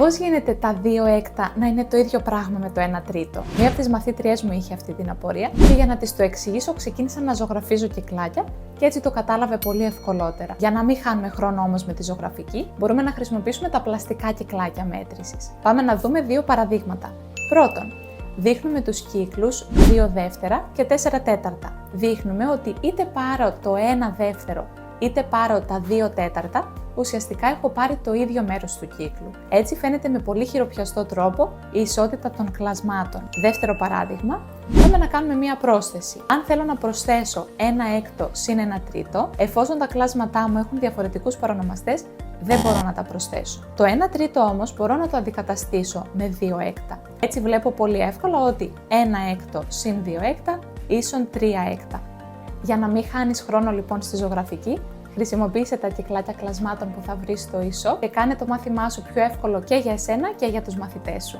Πώς γίνεται τα 2 έκτα να είναι το ίδιο πράγμα με το 1 τρίτο? Μία από τις μαθήτριές μου είχε αυτή την απορία και για να της το εξηγήσω ξεκίνησα να ζωγραφίζω κυκλάκια και έτσι το κατάλαβε πολύ ευκολότερα. Για να μην χάνουμε χρόνο όμως με τη ζωγραφική, μπορούμε να χρησιμοποιήσουμε τα πλαστικά κυκλάκια μέτρησης. Πάμε να δούμε 2 παραδείγματα. Πρώτον, δείχνουμε τους κύκλους 2 δεύτερα και 4 τέταρτα. Δείχνουμε ότι είτε πάρω το 1 δεύτερο είτε πάρω τα 2 τέταρτα, ουσιαστικά έχω πάρει το ίδιο μέρος του κύκλου. Έτσι φαίνεται με πολύ χειροπιαστό τρόπο η ισότητα των κλασμάτων. Δεύτερο παράδειγμα, πάμε να κάνουμε μία πρόσθεση. Αν θέλω να προσθέσω 1 έκτο συν 1 τρίτο, εφόσον τα κλάσματά μου έχουν διαφορετικούς παρονομαστές, δεν μπορώ να τα προσθέσω. Το 1 τρίτο όμως μπορώ να το αντικαταστήσω με 2 έκτα. Έτσι βλέπω πολύ εύκολα ότι 1 έκτο συν 2 έκτα ίσον 3 έκτα. Για να μην χάνεις χρόνο λοιπόν στη ζωγραφική, χρησιμοποίησε τα κυκλάκια κλασμάτων που θα βρεις στο e-shop και κάνε το μάθημά σου πιο εύκολο και για εσένα και για τους μαθητές σου.